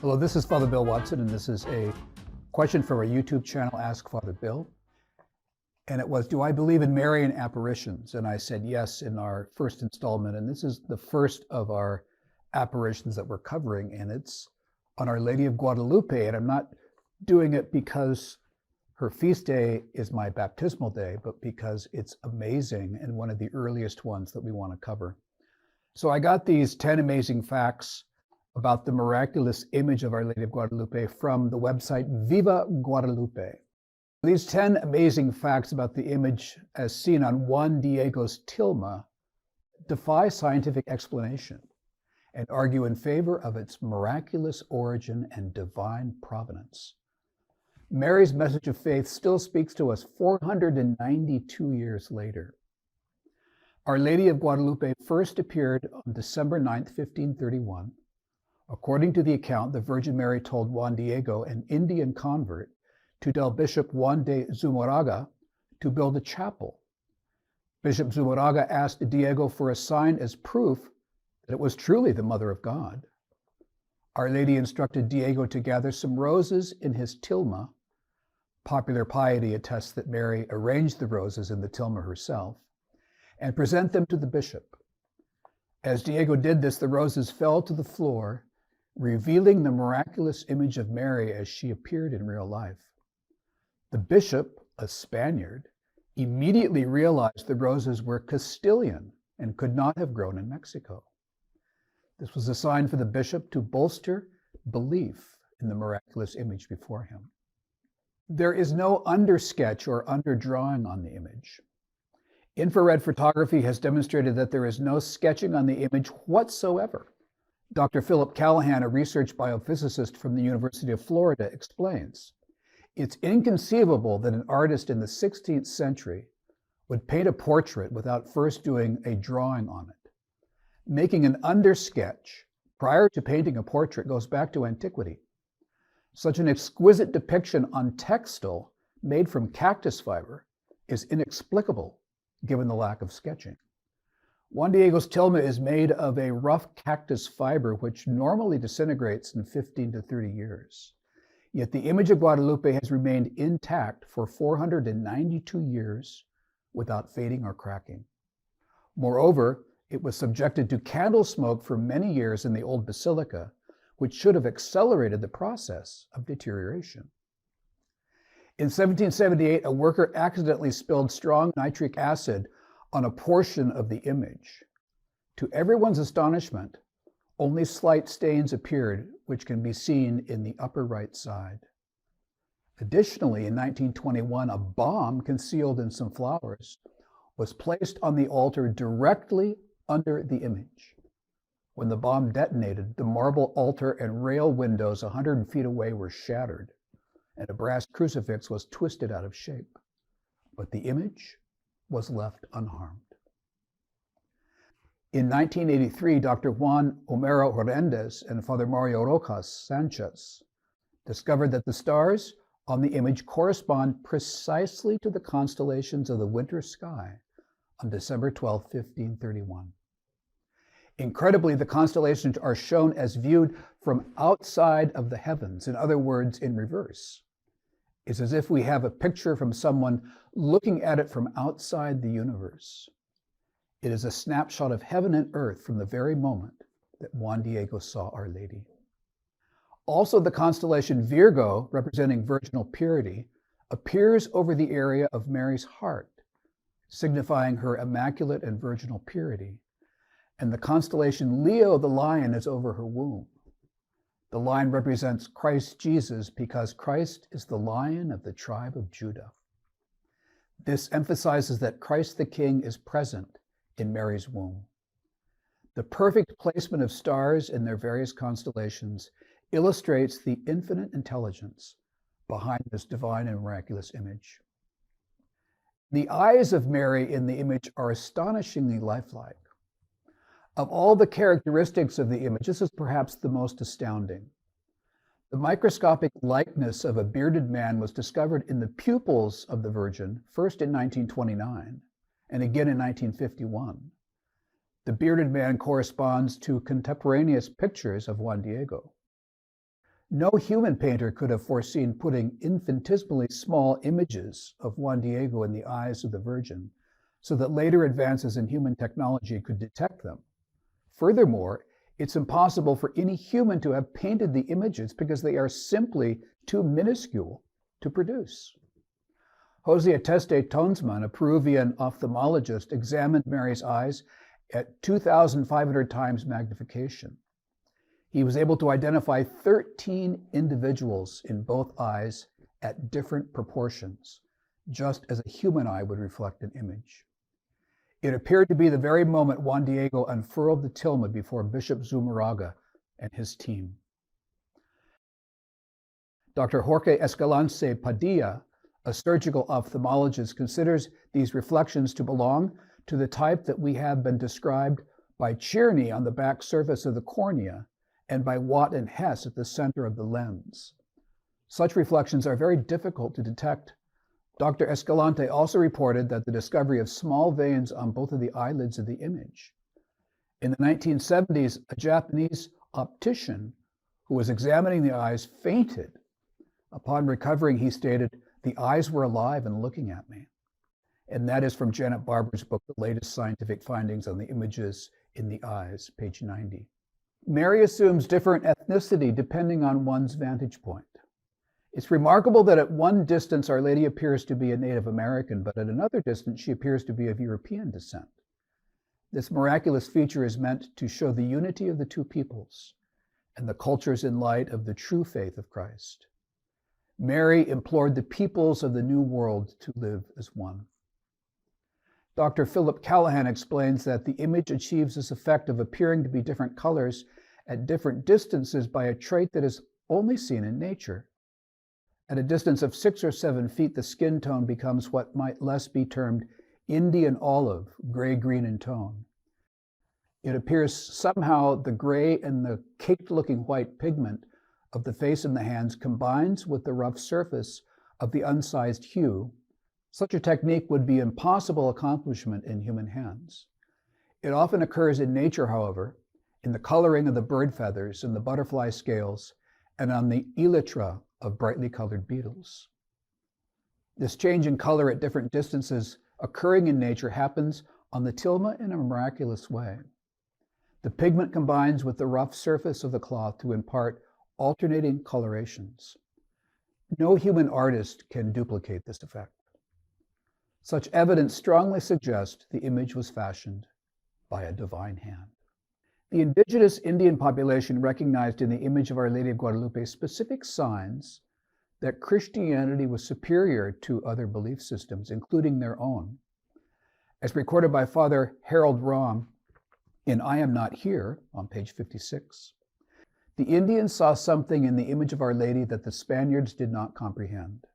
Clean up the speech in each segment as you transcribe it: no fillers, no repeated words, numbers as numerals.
Hello, this is Father Bill Watson, and this is a question from our YouTube channel, Ask Father Bill. And it was, do I believe in Marian apparitions? And I said yes in our first installment, and this is the first of our apparitions that we're covering, and it's on Our Lady of Guadalupe. And I'm not doing it because her feast day is my baptismal day, but because it's amazing and one of the earliest ones that we want to cover. So I got these 10 amazing facts about the miraculous image of Our Lady of Guadalupe from the website Viva Guadalupe. These 10 amazing facts about the image as seen on Juan Diego's tilma defy scientific explanation and argue in favor of its miraculous origin and divine provenance. Mary's message of faith still speaks to us 492 years later. Our Lady of Guadalupe first appeared on December 9th, 1531. According to the account, the Virgin Mary told Juan Diego, an Indian convert, to tell Bishop Juan de Zumarraga to build a chapel. Bishop Zumarraga asked Diego for a sign as proof that it was truly the Mother of God. Our Lady instructed Diego to gather some roses in his tilma. Popular piety attests that Mary arranged the roses in the tilma herself and present them to the bishop. As Diego did this, the roses fell to the floor, revealing the miraculous image of Mary as she appeared in real life. The bishop, a Spaniard, immediately realized the roses were Castilian and could not have grown in Mexico. This was a sign for the bishop to bolster belief in the miraculous image before him. There is no undersketch or underdrawing on the image. Infrared photography has demonstrated that there is no sketching on the image whatsoever. Dr. Philip Callahan, a research biophysicist from the University of Florida, explains, it's inconceivable that an artist in the 16th century would paint a portrait without first doing a drawing on it. Making an undersketch prior to painting a portrait goes back to antiquity. Such an exquisite depiction on textile made from cactus fiber is inexplicable given the lack of sketching. Juan Diego's tilma is made of a rough cactus fiber which normally disintegrates in 15 to 30 years. Yet the image of Guadalupe has remained intact for 492 years without fading or cracking. Moreover, it was subjected to candle smoke for many years in the old basilica, which should have accelerated the process of deterioration. In 1778, a worker accidentally spilled strong nitric acid on a portion of the image. To everyone's astonishment, only slight stains appeared, which can be seen in the upper right side. Additionally, in 1921, a bomb concealed in some flowers was placed on the altar directly under the image. When the bomb detonated, the marble altar and rail windows 100 feet away were shattered, and a brass crucifix was twisted out of shape. But the image was left unharmed. In 1983, Dr. Juan Homero Horrendez and Father Mario Rojas Sanchez discovered that the stars on the image correspond precisely to the constellations of the winter sky on December 12, 1531. Incredibly, the constellations are shown as viewed from outside of the heavens, in other words, in reverse. It's as if we have a picture from someone looking at it from outside the universe. It is a snapshot of heaven and earth from the very moment that Juan Diego saw Our Lady. Also, the constellation Virgo, representing virginal purity, appears over the area of Mary's heart, signifying her immaculate and virginal purity. And the constellation Leo the lion is over her womb. The lion represents Christ Jesus because Christ is the Lion of the tribe of Judah. This emphasizes that Christ the King is present in Mary's womb. The perfect placement of stars in their various constellations illustrates the infinite intelligence behind this divine and miraculous image. The eyes of Mary in the image are astonishingly lifelike. Of all the characteristics of the image, this is perhaps the most astounding. The microscopic likeness of a bearded man was discovered in the pupils of the Virgin, first in 1929 and again in 1951. The bearded man corresponds to contemporaneous pictures of Juan Diego. No human painter could have foreseen putting infinitesimally small images of Juan Diego in the eyes of the Virgin, so that later advances in human technology could detect them. Furthermore, it's impossible for any human to have painted the images because they are simply too minuscule to produce. Jose Ateste Tonsman, a Peruvian ophthalmologist, examined Mary's eyes at 2,500 times magnification. He was able to identify 13 individuals in both eyes at different proportions, just as a human eye would reflect an image. It appeared to be the very moment Juan Diego unfurled the tilma before Bishop Zumarraga and his team. Dr. Jorge Escalante Padilla, a surgical ophthalmologist, considers these reflections to belong to the type that we have been described by Czerny on the back surface of the cornea and by Watt and Hess at the center of the lens. Such reflections are very difficult to detect. Dr. Escalante also reported that the discovery of small veins on both of the eyelids of the image. In the 1970s, a Japanese optician who was examining the eyes fainted. Upon recovering, he stated, "The eyes were alive and looking at me." And that is from Janet Barber's book, The Latest Scientific Findings on the Images in the Eyes, page 90. Mary assumes different ethnicity depending on one's vantage point. It's remarkable that at one distance Our Lady appears to be a Native American, but at another distance she appears to be of European descent. This miraculous feature is meant to show the unity of the two peoples and the cultures in light of the true faith of Christ. Mary implored the peoples of the New World to live as one. Dr. Philip Callahan explains that the image achieves this effect of appearing to be different colors at different distances by a trait that is only seen in nature. At a distance of 6 or 7 feet, the skin tone becomes what might less be termed Indian olive, gray-green in tone. It appears somehow the gray and the caked-looking white pigment of the face and the hands combines with the rough surface of the unsized hue. Such a technique would be an impossible accomplishment in human hands. It often occurs in nature, however, in the coloring of the bird feathers and the butterfly scales, and on the elytra of brightly colored beetles. This change in color at different distances occurring in nature happens on the tilma in a miraculous way. The pigment combines with the rough surface of the cloth to impart alternating colorations. No human artist can duplicate this effect. Such evidence strongly suggests the image was fashioned by a divine hand. The indigenous Indian population recognized in the image of Our Lady of Guadalupe specific signs that Christianity was superior to other belief systems, including their own. As recorded by Father Harold Rahm in I Am Not Here on page 56, the Indians saw something in the image of Our Lady that the Spaniards did not comprehend.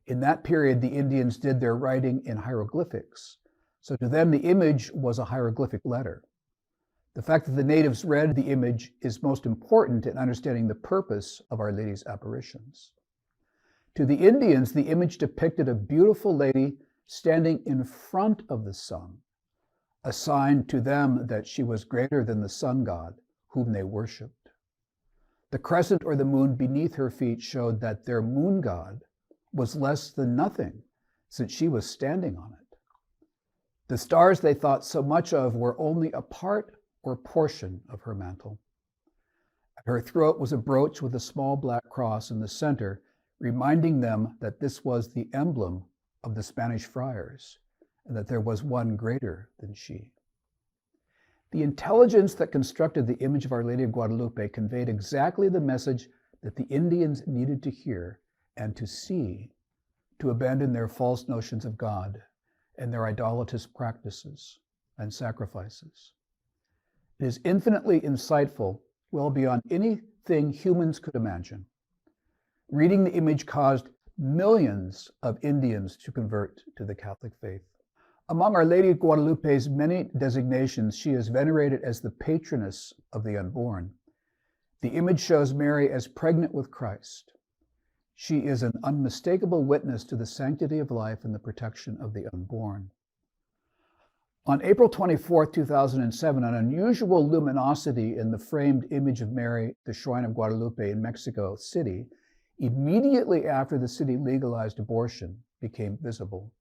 In that period, the Indians did their writing in hieroglyphics, so to them the image was a hieroglyphic letter. The fact that the natives read the image is most important in understanding the purpose of Our Lady's apparitions. To the Indians, the image depicted a beautiful lady standing in front of the sun, a sign to them that she was greater than the sun god, whom they worshipped. The crescent or the moon beneath her feet showed that their moon god was less than nothing, since she was standing on it. The stars they thought so much of were only a part or portion of her mantle. At her throat was a brooch with a small black cross in the center, reminding them that this was the emblem of the Spanish friars, and that there was one greater than she. The intelligence that constructed the image of Our Lady of Guadalupe conveyed exactly the message that the Indians needed to hear and to see to abandon their false notions of God and their idolatrous practices and sacrifices. It is infinitely insightful, well beyond anything humans could imagine. Reading the image caused millions of Indians to convert to the Catholic faith. Among Our Lady of Guadalupe's many designations, she is venerated as the Patroness of the unborn. The image shows Mary as pregnant with Christ. She is an unmistakable witness to the sanctity of life and the protection of the unborn. On April 24, 2007, an unusual luminosity in the framed image of Mary, at the Shrine of Guadalupe in Mexico City, immediately after the city legalized abortion, became visible.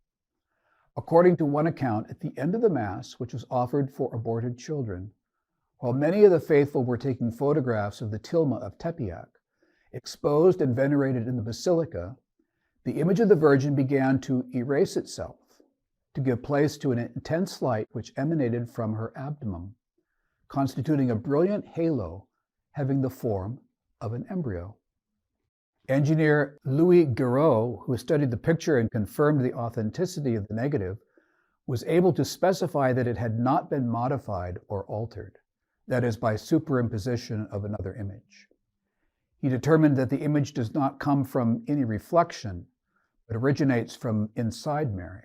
According to one account, at the end of the Mass, which was offered for aborted children, while many of the faithful were taking photographs of the tilma of Tepeyac, exposed and venerated in the basilica, the image of the Virgin began to erase itself, to give place to an intense light which emanated from her abdomen, constituting a brilliant halo having the form of an embryo. Engineer Louis Guiraud, who studied the picture and confirmed the authenticity of the negative, was able to specify that it had not been modified or altered, that is, by superimposition of another image. He determined that the image does not come from any reflection, but originates from inside Mary.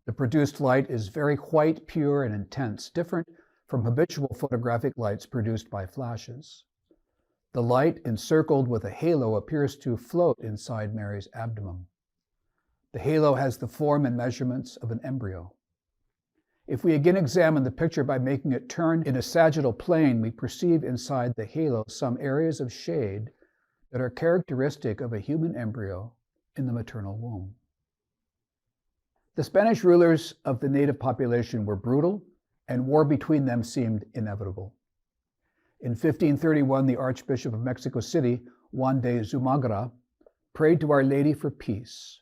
The produced light is very white, pure, and intense, different from habitual photographic lights produced by flashes. The light, encircled with a halo, appears to float inside Mary's abdomen. The halo has the form and measurements of an embryo. If we again examine the picture by making it turn in a sagittal plane, we perceive inside the halo some areas of shade that are characteristic of a human embryo in the maternal womb. The Spanish rulers of the native population were brutal, and war between them seemed inevitable. In 1531, the Archbishop of Mexico City, Juan de Zumagra, prayed to Our Lady for peace.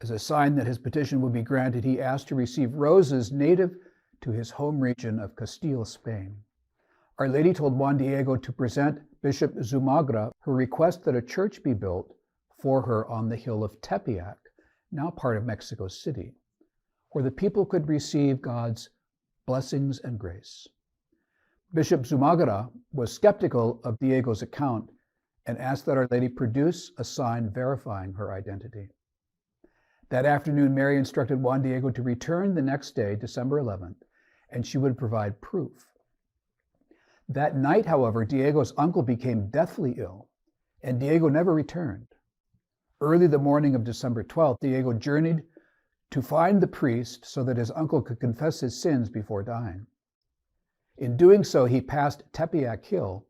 As a sign that his petition would be granted, he asked to receive roses native to his home region of Castile, Spain. Our Lady told Juan Diego to present Bishop Zumagra her request that a church be built for her on the hill of Tepeyac, now part of Mexico City, where the people could receive God's blessings and grace. Bishop Zumagra was skeptical of Diego's account and asked that Our Lady produce a sign verifying her identity. That afternoon, Mary instructed Juan Diego to return the next day, December 11th, and she would provide proof. That night, however, Diego's uncle became deathly ill, and Diego never returned. Early the morning of December 12th, Diego journeyed to find the priest so that his uncle could confess his sins before dying. In doing so, he passed Tepeyac Hill.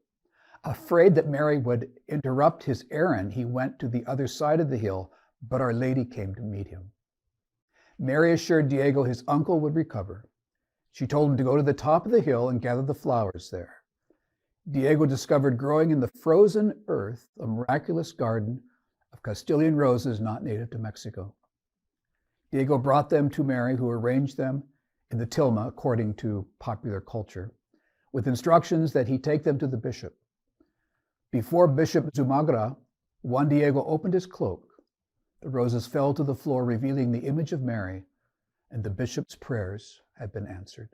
Afraid that Mary would interrupt his errand, he went to the other side of the hill, but Our Lady came to meet him. Mary assured Diego his uncle would recover. She told him to go to the top of the hill and gather the flowers there. Diego discovered growing in the frozen earth a miraculous garden of Castilian roses not native to Mexico. Diego brought them to Mary, who arranged them in the tilma according to popular culture, with instructions that he take them to the bishop. Before Bishop Zumagra, Juan Diego opened his cloak. The roses fell to the floor, revealing the image of Mary, and the bishop's prayers had been answered.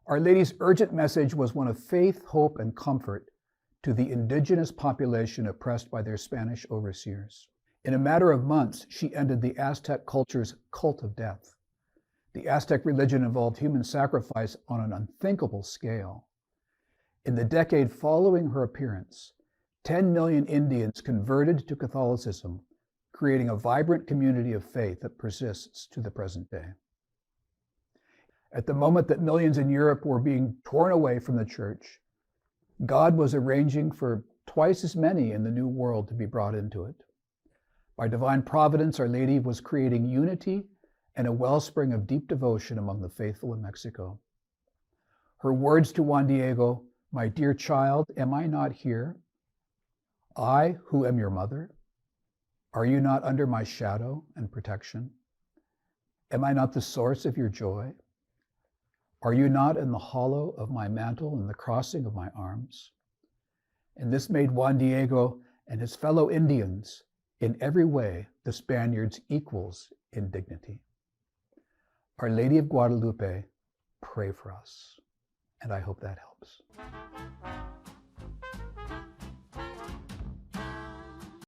Our Lady's urgent message was one of faith, hope, and comfort to the indigenous population oppressed by their Spanish overseers. In a matter of months, she ended the Aztec culture's cult of death. The Aztec religion involved human sacrifice on an unthinkable scale. In the decade following her appearance, 10 million Indians converted to Catholicism, creating a vibrant community of faith that persists to the present day. At the moment that millions in Europe were being torn away from the church, God was arranging for twice as many in the New World to be brought into it. By divine providence, Our Lady was creating unity and a wellspring of deep devotion among the faithful in Mexico. Her words to Juan Diego, "My dear child, am I not here? I, who am your mother? Are you not under my shadow and protection? Am I not the source of your joy? Are you not in the hollow of my mantle and the crossing of my arms?" And this made Juan Diego and his fellow Indians, in every way, the Spaniards' equals in dignity. Our Lady of Guadalupe, pray for us. And I hope that helps.